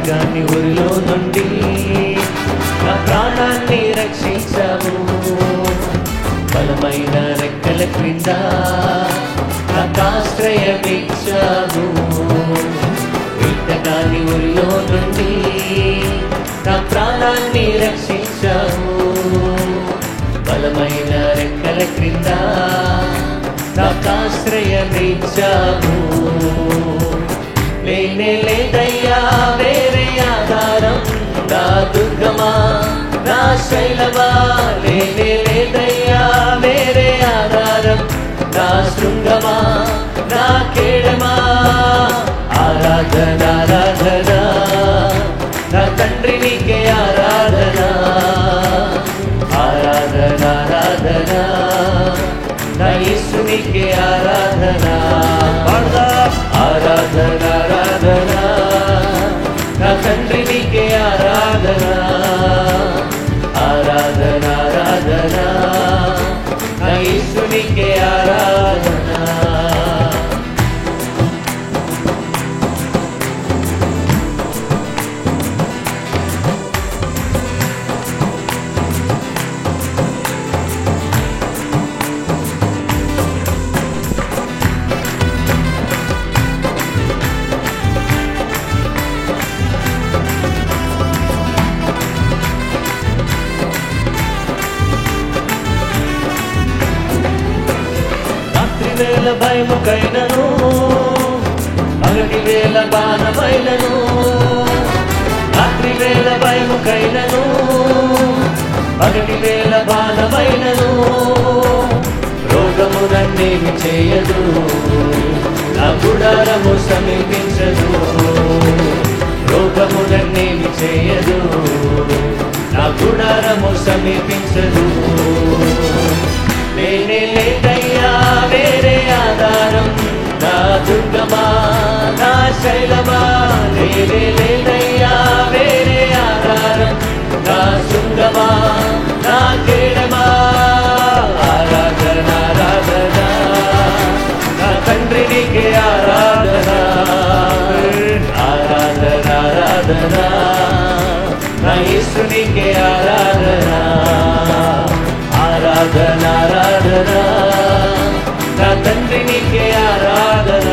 గాని ఊరిలో నుండి నా ప్రాణాన్ని రక్షించావు. బలమైన రెక్కల క్రింద నాకాశ్రయమిచ్చావు. గాని ఊరిలో నుండి నా ప్రాణాన్ని రక్షించావు. బలమైన రెక్కల క్రింద నాకాశ్రయమిచ్చావు. లేనే లేదయ్యా వేరే ఆధారం, నా దుర్గమా నా శైలమా. లేనే లేదయ్యా వేరే ఆధారం, నా శృంగమా నా కేడమా. ఆరాధన ఆరాధన నా తండ్రి నీకే ఆరాధన. ఆరాధన ఆరాధన నా యేసు నీకే ఆరాధన. ఆరాధన ఆరాధన నా తండ్రి నీకే ఆరాధన. ఆరాధన ఆరాధన నా యేసు నీకే ఆరాధన. వేల భయముకైనను పగటి వేల బాణమైనను. రాత్రి వేల భయముకైనను పగటి వేల బాణమైనను. రోగము నన్నేమి చేయదు, నా గుడారము సమీపించదు. రోగము నన్నేమి చేయదు, నా గుడారము సమీపించదు. లేనే లేదయ్యా వేరే ఆధారం, నా దుర్గమా నా శైలమా. లేనే లేదయ్యా వేరే ఆధారం, నా శృంగమా నా కేడమా. ఆరాధన ఆరాధన నా తండ్రి నీకే ఆరాధన. ఆరాధన ఆరాధన నా యేసు నీకే ఆరాధన. ఆరాధన ఆరాధన నా తండ్రి నీకే ఆరాధన.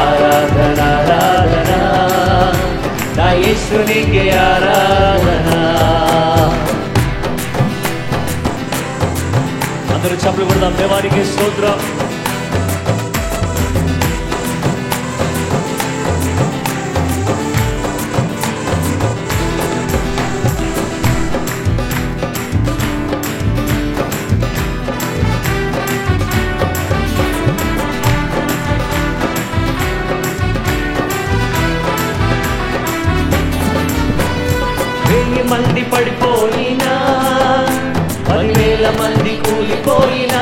ఆరాధన ఆరాధన నా యేసు నీకే ఆరాధన. అందరూ చప్పట్లు కొడదాం దేవానికి స్తోత్రం. మంది పడిపోయినా 10,000 మంది కూలిపోయినా.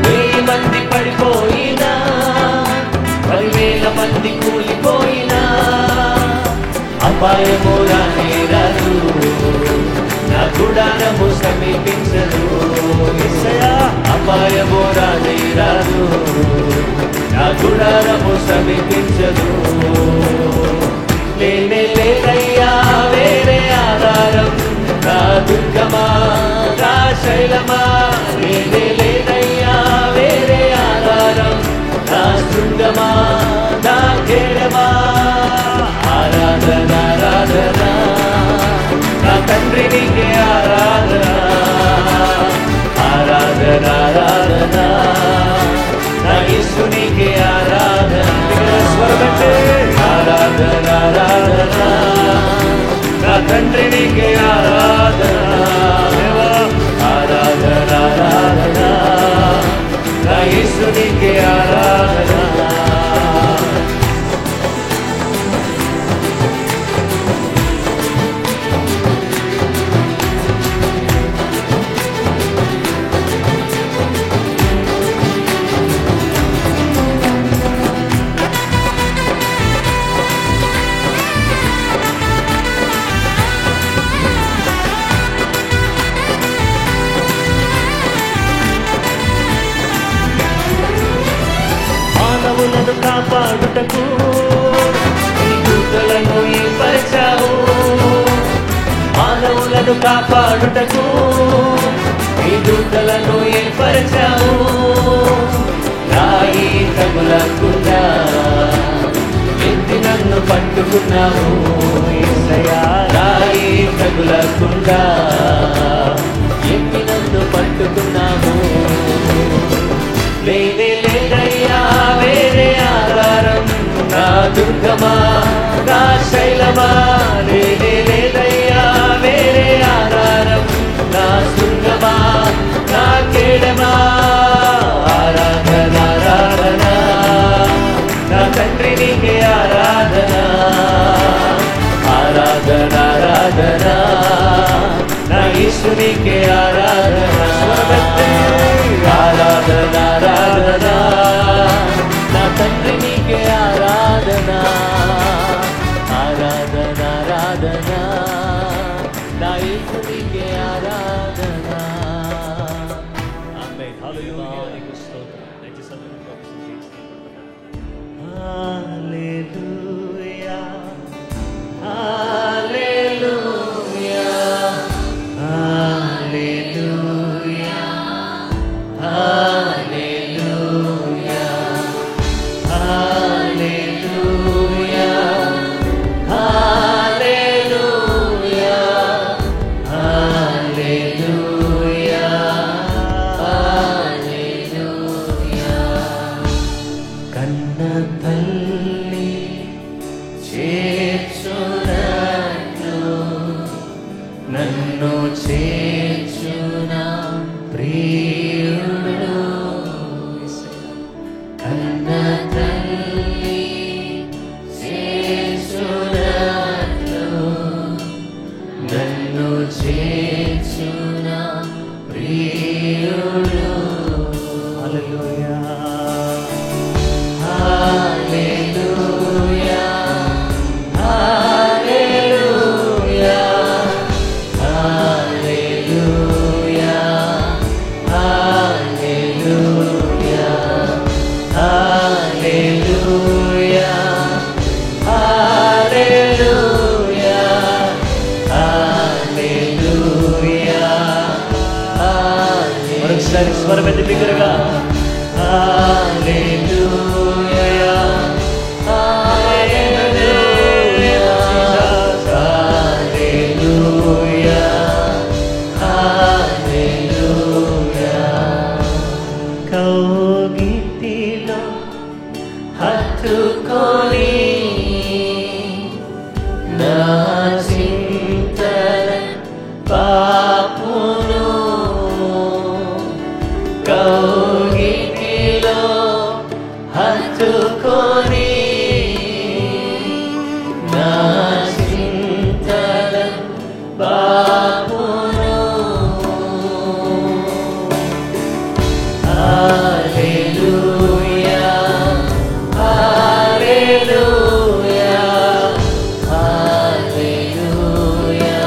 1000 మంది పడిపోయినా 10,000 మంది కూలిపోయినా. అపాయము రానే రాదు, నా గుడారము సమీపించదు. అపాయము రానే రాదు, నా గుడారము సమీపించదు. లేనే లేదయ్యా వేరే ఆధారం, నా దుర్గమా నా శైలమా. లేనే లేదయ్యా వేరే ఆధారం, నా శృంగమా నా కేడమా. ఆరాధన ఆరాధన నా తండ్రి నీకే ఆరాధన. ఆరాధన ఆరాధన నా యేసు నీకే ఆరాధన. కాపాడుటకు నీ దూతలను ఏర్పరచావు. మానవులను కాపాడుటకు నీ దూతలను ఏర్పరచావు. రాయి తగులకుండా ఎత్తి నన్ను పట్టుకున్నావు యేసయ్యా. రాయి తగులకుండా ఎత్తి నన్ను పట్టుకున్నావు. లేనే లేదయ్యా వేరే ఆధారం, నా దుర్గమా నా శైలమా. లేనే లేదయ్యా వేరే ఆధారం, నా దుర్గమా నా కేడమా. ఆరాధన ఆరాధన నా తండ్రి నీకే ఆరాధన. ఆరాధన ఆరాధన నా యేసు నీకే ఆరాధన. ఆరాధన ఆరాధన నా తండ్రి నీకే ఆరాధన. ఆరాధన ఆరాధన నా యేసు నీకే ఆరాధన. ఆమేన్. హల్లెలూయా. నీకు స్తోత్రం. దయచేసి అందరూ ప్రార్థన చేయండి. హల్లెలూయా హల్లెలూయా హల్లెలూయా హల్లెలూయా హల్లెలూయా హల్లెలూయా హల్లెలూయా హల్లెలూయా. కన్న తల్లి చేర్చునట్లు నన్ను చేర్చున ప్రియుడు. కన్న తల్లి చేర్చునట్లు నన్ను చేర్చున ప్రియుడు. హల్లెలూయా హల్లెలూయా హల్లెలూయా హల్లెలూయా హల్లెలూయా హల్లెలూయా హల్లెలూయా హల్లెలూయా. మరొకసారి స్వరం ఎత్తి బిగ్గరగా హల్లెలూయా హల్లెలూయా హల్లెలూయా హల్లెలూయా. కౌగిటిలో హత్తుకొని నా చింతన పాపును కౌగిటిలో హత్తుకొని నా చింతన పాపును. హల్లెలూయా హల్లెలూయా హల్లెలూయా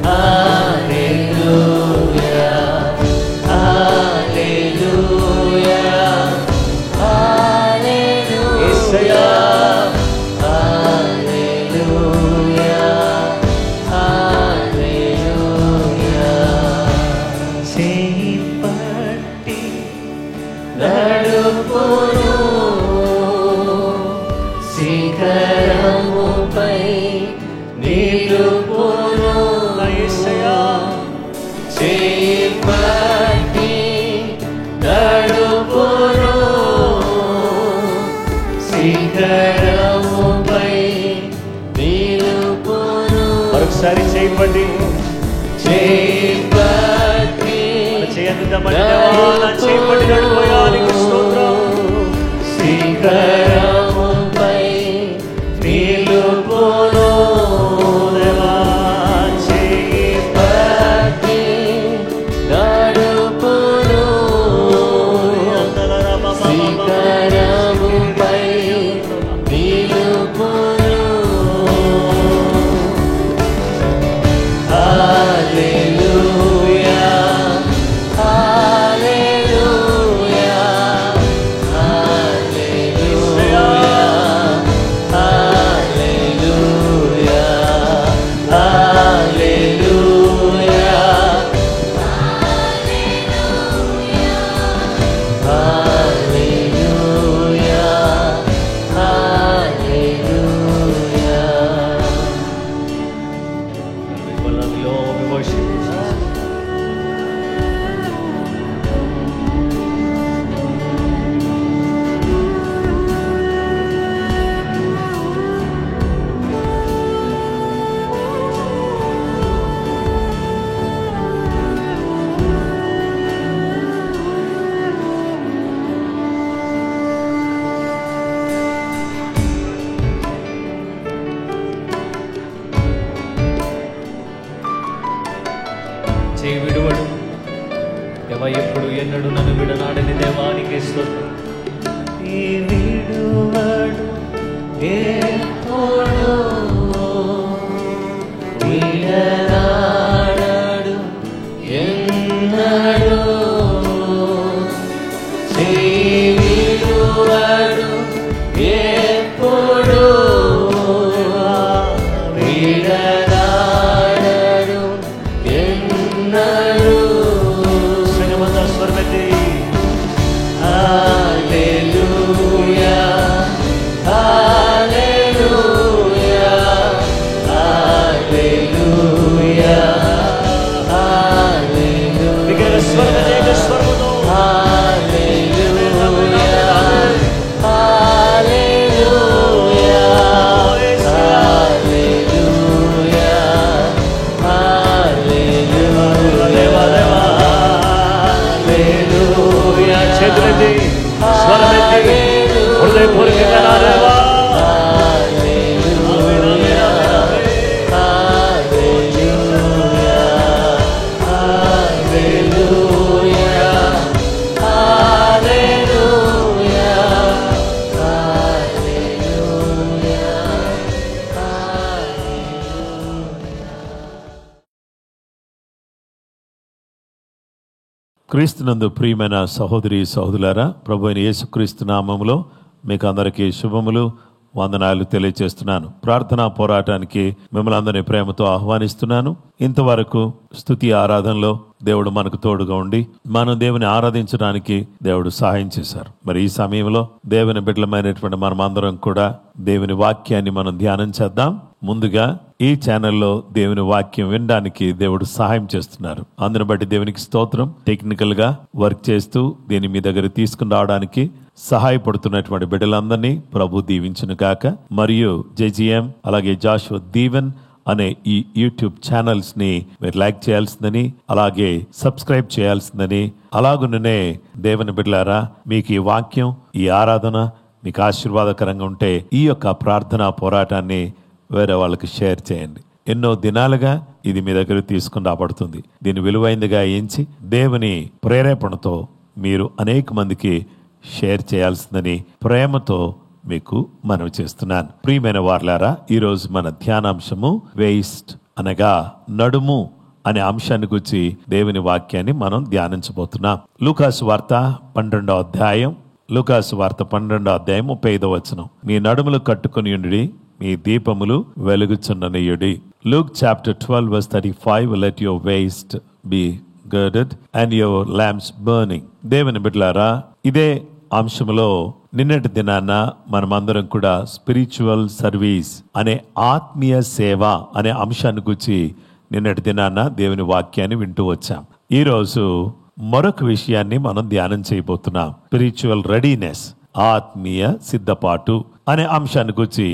హల్లెలూయా హల్లెలూయా హల్లెలూయా. యేసయ్యా హల్లెలూయా హల్లెలూయా. చేయి పట్టి నడుపును శిఖరముపై నిలుపును. యేసయ్యా చేయి పట్టి నడుపును శిఖరముపై నిలుపును. మరొకసారి చేపట్టి చేపట్టి చేపట్టి నడుపోయానికి స్తోత్రం. శిఖరముపై నిలుపును దేవా. చేపట్టి నడుపును శిఖరముపై నిలుపును. హల్లెలూయా హల్లెలూయా ఎన్నడు నన్ను విడనాడని దేవానికి స్తోత్రం. ఈ విడువడు ఎప్పుడు విడనాడడు ఎన్నడు విడువడు ఎప్పుడు విడనాడడు ఎన్నడు. శ్రీమంత స్వర్గతి హల్లెలూయా హల్లెలూయా హల్లెలూయా హల్లెలూయా. విగ్రహ స్వర్గదేవ స్వర్గదో హల్లెలూయా హల్లెలూయా హల్లెలూయా హల్లెలూయా. దేవా దేవా హల్లెలూయా. చేతులెత్తి స్వరమెత్తి హృదయపూర్వకంగా దేవా క్రీస్తునందు ప్రియమైన సహోదరి సహోదరులారా, ప్రభు అయిన యేసుక్రీస్తు నామములో మీకు అందరికీ శుభములు, వందనాలు తెలియజేస్తున్నాను. ప్రార్థనా పోరాటానికి మిమ్మల్ని అందరినీ ప్రేమతో ఆహ్వానిస్తున్నాను. ఇంతవరకు స్తుతి ఆరాధనలో దేవుడు మనకు తోడుగా ఉండి మనం దేవుని ఆరాధించడానికి దేవుడు సహాయం చేశారు. మరి ఈ సమయంలో దేవుని బిడ్డలమైనటువంటి మనమందరం కూడా దేవుని వాక్యాన్ని మనం ధ్యానం చేద్దాం. ముందుగా ఈ ఛానల్లో దేవుని వాక్యం వినడానికి దేవుడు సహాయం చేస్తున్నారు. అందుని బట్టి దేవునికి స్తోత్రం. టెక్నికల్ గా వర్క్ చేస్తూ దీన్ని మీ దగ్గర తీసుకుని రావడానికి సహాయపడుతున్నటువంటి బిడ్డలందరినీ ప్రభు దీవించును గాక. మరియు జెజిఎం అలాగే జాషువా దీవెన్ అనే ఈ యూట్యూబ్ ఛానల్స్ ని మీరు లైక్ చేయాల్సిందని, అలాగే సబ్స్క్రైబ్ చేయాల్సిందని, అలాగుననే దేవుని బిడ్డలారా, మీకు ఈ వాక్యం, ఈ ఆరాధన మీకు ఆశీర్వాదకరంగా ఉంటే ఈ యొక్క ప్రార్థనా పోరాటాన్ని వేరే వాళ్ళకి షేర్ చేయండి. ఎన్నో దినాలుగా ఇది మీ దగ్గర తీసుకుని రాబడుతుంది. దీన్ని విలువైందిగా ఎంచి దేవుని ప్రేరేపణతో మీరు అనేక మందికి షేర్ చేయాల్సిందని ప్రేమతో మీకు మనవి చేస్తున్నాను. ప్రియమైన వార్లారా, ఈరోజు మన ధ్యానాంశము వేస్ట్ అనగా నడుము అనే అంశాన్ని గురించి దేవుని వాక్యాన్ని మనం ధ్యానించబోతున్నాం. లూకాసు వార్త 12వ అధ్యాయం 35వ వచనం. మీ నడుములు కట్టుకుని ఉండి మీ దీపములు వెలుగుచున్ననియుడి. Luke chapter 12 verse 35, let your waist be girded and your lamps burning. దేవుని బిడ్డలారా, ఇదే అంశంలో నిన్నటి దినాన మనమందరం కూడా స్పిరిచువల్ సర్వీస్ అనే ఆత్మీయ సేవ అనే అంశాన్ని గురించి నిన్నటి దినాన దేవుని వాక్యాన్ని వింటూ వచ్చాం. ఈరోజు మరొక విషయాన్ని మనం ధ్యానం చేయబోతున్నాం. స్పిరిచువల్ రెడీనెస్, ఆత్మీయ సిద్ధపాటు అనే అంశాన్ని గురించి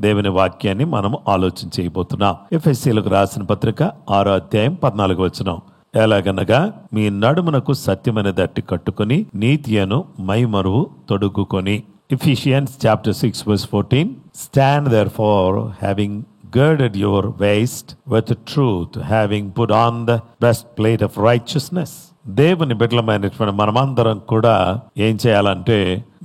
దేవుని వాక్యాన్ని మనం ఆలోచన చేయబోతున్నాం. ఎఫెసీయులకు రాసిన పత్రిక 6వ అధ్యాయం 14వ వచనం. ఎలాగనగా మీ నడుమునకు సత్యమైన దట్టి కట్టుకుని నీతియను మైమరువు తొడుగుకొని. Ephesians chapter 6 verse 14. Stand therefore, having girded your waist with truth, having put on the breastplate of righteousness. దేవుని బిడ్డలమైనటువంటి మనమందరం కూడా ఏం చేయాలంటే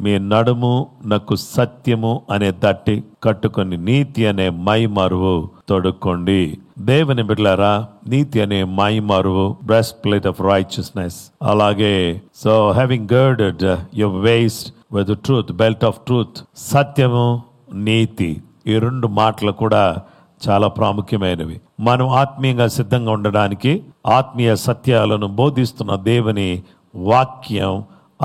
మీ నడుము నాకు సత్యము అనే దట్టి కట్టుకొని నీతి అనే మైమరువు తొడుక్కోండి. దేవుని బిడ్డలారా, నీతి అనే మైమరువు, బ్రెస్ట్ ప్లేట్ ఆఫ్ రైచియస్నెస్. అలాగే so having girded your waist with the truth, belt of truth. సత్యము, నీతి, ఈ రెండు మాటలు కూడా చాలా ప్రాముఖ్యమైనవి. మనం ఆత్మీయంగా సిద్ధంగా ఉండడానికి ఆత్మీయ సత్యాలను బోధిస్తున్న దేవుని వాక్యం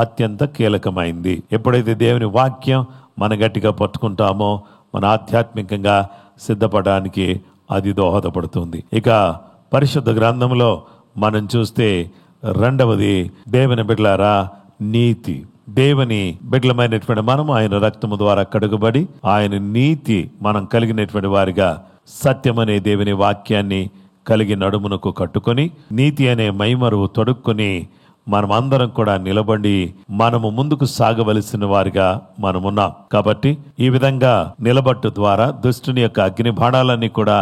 అత్యంత కీలకమైంది. ఎప్పుడైతే దేవుని వాక్యం మన గట్టిగా పట్టుకుంటామో మన ఆధ్యాత్మికంగా సిద్ధపడడానికి అది దోహదపడుతుంది. ఇక పరిశుద్ధ గ్రంథంలో మనం చూస్తే రెండవది దేవుని బిడ్డలారా నీతి. దేవుని బిడ్డలమైనటువంటి మనం ఆయన రక్తము ద్వారా కడుగుబడి ఆయన నీతి మనం కలిగినటువంటి వారిగా సత్యమనే దేవుని వాక్యాన్ని కలిగి నడుమునకు కట్టుకొని నీతి అనే మైమరువు తొడుక్కొని మనమందరం కూడా నిలబడి మనము ముందుకు సాగవలసిన వారిగా మనమున్నాం. కాబట్టి ఈ విధంగా నిలబట్టు ద్వారా దుష్టుని యొక్క అగ్ని బాణాలన్నీ కూడా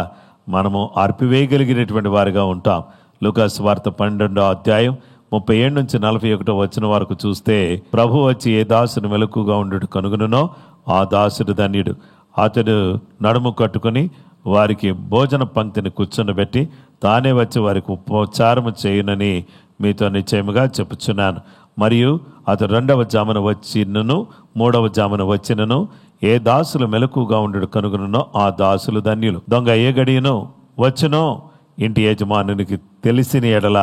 మనము ఆర్పివేయగలిగినటువంటి వారిగా ఉంటాం. లూకాసు వార్త 12వ అధ్యాయం 37 నుంచి 41 వచ్చిన వరకు చూస్తే, ప్రభు వచ్చి ఏ దాసుని మెలకుగా ఉండుట కనుగొనునో ఆ దాసుడు ధన్యుడు. అతడు నడుము కట్టుకుని వారికి భోజన పంక్తిని కూర్చొనిబెట్టి తానే వచ్చి వారికి ఉపచారము చేయునని మీతో నిశ్చయముగా చెప్పుచున్నాను. మరియు అతడు 2వ జామున వచ్చినను 3వ జామున వచ్చినను ఏ దాసులు మెలకుగా ఉండుట కనుగొనునో ఆ దాసులు ధన్యులు. దొంగ ఏ గడియను వచ్చునో ఇంటి యజమానునికి తెలిసిన ఎడల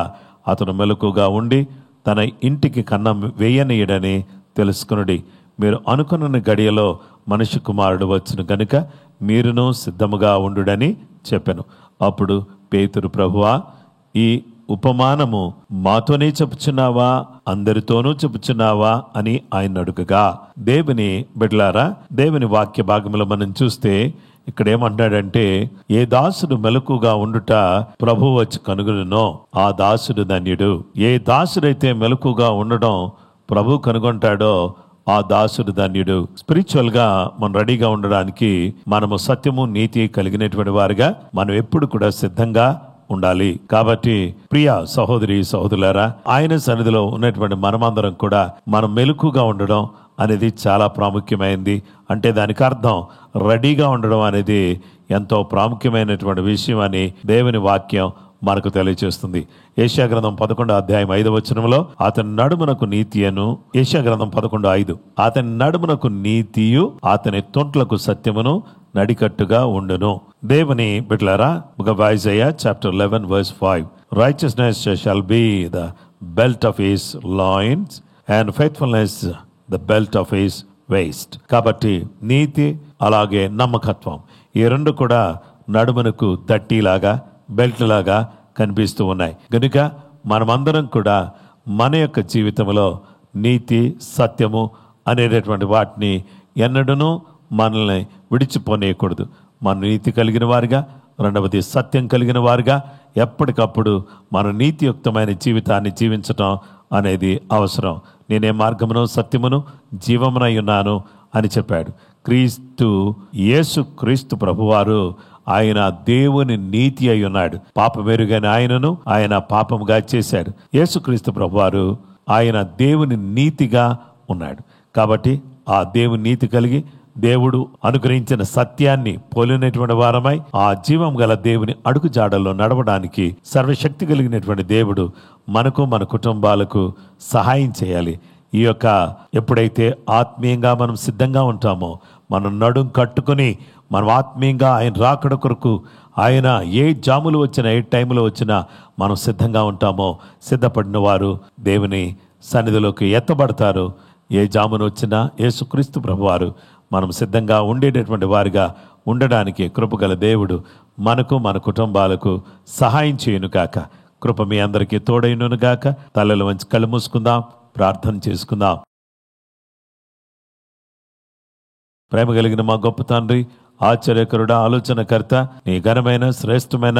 అతను మెలకుగా ఉండి తన ఇంటికి కన్నం వేయనీయడని తెలుసుకునుడి. మీరు అనుకున్న గడియలో మనిషి కుమారుడు వచ్చును గనుక మీరును సిద్ధముగా ఉండుడని చెప్పెను. అప్పుడు పేతురు, ప్రభువా, ఈ ఉపమానము మాతోనే చెప్పుచున్నావా, అందరితోనూ చెప్పుచున్నావా అని ఆయన అడుగగా, దేవుని బిడ్డలారా, దేవుని వాక్య భాగంలో మనం చూస్తే ఇక్కడ ఏమంటాడంటే, ఏ దాసుడు మెలకుగా ఉండుట ప్రభు వచ్చి కనుగొనునో ఆ దాసుడు ధన్యుడు. ఏ దాసుడైతే మెలకుగా ఉండడం ప్రభు కనుగొంటాడో ఆ దాసుడు ధన్యుడు. స్పిరిచువల్ గా మనం రెడీగా ఉండడానికి మనము సత్యము నీతి కలిగినటువంటి వారిగా మనం ఎప్పుడు కూడా సిద్ధంగా ఉండాలి. కాబట్టి ప్రియ సహోదరి సహోదరులారా, ఆయన సన్నిధిలో ఉన్నటువంటి మనమందరం కూడా మనం మెలకుగా ఉండడం అనేది చాలా ప్రాముఖ్యమైనది. అంటే దానికి అర్థం రెడీగా ఉండడం అనేది ఎంతో ప్రాముఖ్యమైనటువంటి విషయం అని దేవుని వాక్యం మనకు తెలియజేస్తుంది. యెషయా గ్రంథం 11వ అధ్యాయం 5వ వచనంలో, అతని నడుమునకు నీతి అను, యెషయా గ్రంథం 11:5, అతని నడుమునకు నీతియు అతని తొంట్లకు సత్యమును నడికట్టుగా ఉండును. దేవుని బిడ్డలారా, Isaiah chapter 11 verse 5, righteousness shall be the belt of his loins and faithfulness the belt of his waist. కాబట్టి నీతి అలాగే నమ్మకత్వం ఈ రెండు కూడా నడుమునకు దట్టిలాగా బెల్ట్ లాగా కనిపిస్తూ ఉన్నాయి. కనుక మనమందరం కూడా మన యొక్క జీవితంలో నీతి సత్యము అనేటటువంటి వాటిని ఎన్నడూనూ మనల్ని విడిచిపోనేయకూడదు. మన నీతి కలిగిన వారిగా, రెండవది సత్యం కలిగిన వారిగా ఎప్పటికప్పుడు మన నీతియుక్తమైన జీవితాన్ని జీవించటం అనేది అవసరం. నేనే మార్గమును సత్యమును జీవమునై ఉన్నాను అని చెప్పాడు. యేసు క్రీస్తు ప్రభువారు ఆయన దేవుని నీతి అయి ఉన్నాడు. పాపమెరుగని ఆయనను ఆయన పాపముగా చేశాడు. యేసుక్రీస్తు ప్రభువారు ఆయన దేవుని నీతిగా ఉన్నాడు. కాబట్టి ఆ దేవుని నీతి కలిగి దేవుడు అనుగ్రహించిన సత్యాన్ని పోలినటువంటి వారమై ఆ జీవం గల దేవుని అడుగు జాడల్లో నడవడానికి సర్వశక్తి కలిగినటువంటి దేవుడు మనకు మన కుటుంబాలకు సహాయం చేయాలి. ఈ యొక్క ఎప్పుడైతే ఆత్మీయంగా మనం సిద్ధంగా ఉంటామో, మనం నడుం కట్టుకుని మనం ఆత్మీయంగా ఆయన రాకడ కొరకు ఆయన ఏ జాములు వచ్చినా ఏ టైంలో వచ్చినా మనం సిద్ధంగా ఉంటామో, సిద్ధపడిన వారు దేవుని సన్నిధిలోకి ఎత్తబడతారు. ఏ జామును వచ్చినా యేసుక్రీస్తు ప్రభువారు మనం సిద్ధంగా ఉండేటటువంటి వారిగా ఉండడానికి కృపగల దేవుడు మనకు మన కుటుంబాలకు సహాయం చేయును గాక. కృప మీ అందరికీ తోడైనను గాక. తలలు వంచి కళ్ళు మూసుకుందాం, ప్రార్థన చేసుకుందాం. ప్రేమ కలిగిన మా గొప్ప తండ్రి, ఆశ్చర్యకరుడా, ఆలోచనకర్త, నీ ఘనమైన శ్రేష్టమైన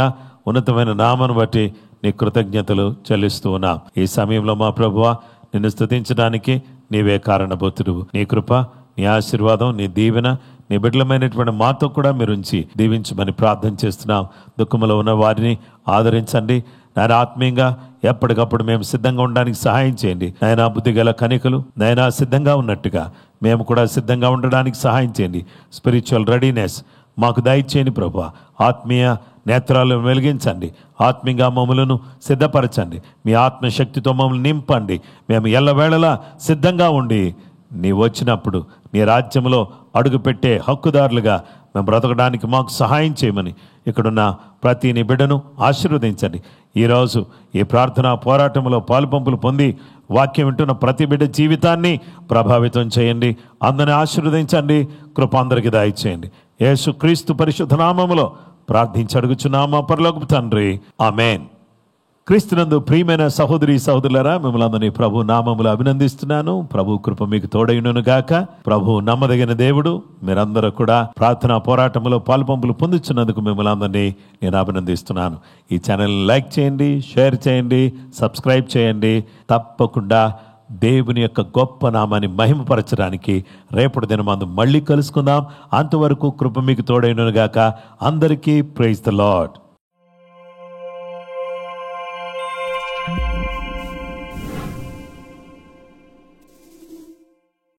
ఉన్నతమైన నామను బట్టి నీ కృతజ్ఞతలు చెల్లిస్తూ ఉన్నాం. ఈ సమయంలో మా ప్రభువా, నిన్ను స్తుతించడానికి నీవే కారణభూతుడు. నీ కృప, నీ ఆశీర్వాదం, నీ దీవెన నీ బిడ్డలమైనటువంటి మాతో కూడా మీరు ఉంచి దీవించమని ప్రార్థన చేస్తున్నాం. దుఃఖంలో ఉన్న వారిని ఆదరించండి నాయన. ఆత్మీయంగా ఎప్పటికప్పుడు మేము సిద్ధంగా ఉండడానికి సహాయం చేయండి నాయన. బుద్ధి గల కనికలు నాయన సిద్ధంగా ఉన్నట్టుగా మేము కూడా సిద్ధంగా ఉండడానికి సహాయం చేయండి. స్పిరిచువల్ రెడీనెస్ మాకు దయచేయండి ప్రభువా. ఆత్మీయ నేత్రాలను వెలిగించండి. ఆత్మీయంగా మమ్మలను సిద్ధపరచండి. మీ ఆత్మశక్తితో మమ్మల్ని నింపండి. మేము ఎల్లవేళలా సిద్ధంగా ఉండి నీ వచ్చినప్పుడు నీ రాజ్యంలో అడుగుపెట్టే హక్కుదారులుగా మేము బ్రతకడానికి మాకు సహాయం చేయమని ఇక్కడున్న ప్రతి నీ బిడ్డను ఆశీర్వదించండి. ఈరోజు ఈ ప్రార్థనా పోరాటంలో పాలుపంపులు పొంది వాక్యం వింటున్న ప్రతి బిడ్డ జీవితాన్ని ప్రభావితం చేయండి. అందరిని ఆశీర్వదించండి. కృప అందరికీ దయచేయండి. యేసుక్రీస్తు పరిశుద్ధ నామములో ప్రార్థించి అడుగుచున్నామా పరలోకపు తండ్రి, ఆమేన్. క్రీస్తునందు ప్రియమైన సహోదరి సహోదరులారా, మిమ్మల్ని అందరినీ ప్రభు నామములో అభినందిస్తున్నాను. ప్రభు కృప మీకు తోడైనను గాక. ప్రభు నమ్మదగిన దేవుడు. మీరందరూ కూడా ప్రార్థనా పోరాటంలో పాలుపంపులు పొందుతున్నందుకు మిమ్మల్ని అందరినీ నేను అభినందిస్తున్నాను. ఈ ఛానల్ని లైక్ చేయండి, షేర్ చేయండి, సబ్స్క్రైబ్ చేయండి. తప్పకుండా దేవుని యొక్క గొప్ప నామాన్ని మహిమపరచడానికి రేపటి దినమందు మళ్ళీ కలుసుకుందాం. అంతవరకు కృప మీకు తోడైనను గాక. అందరికీ ప్రైజ్ ద లార్డ్.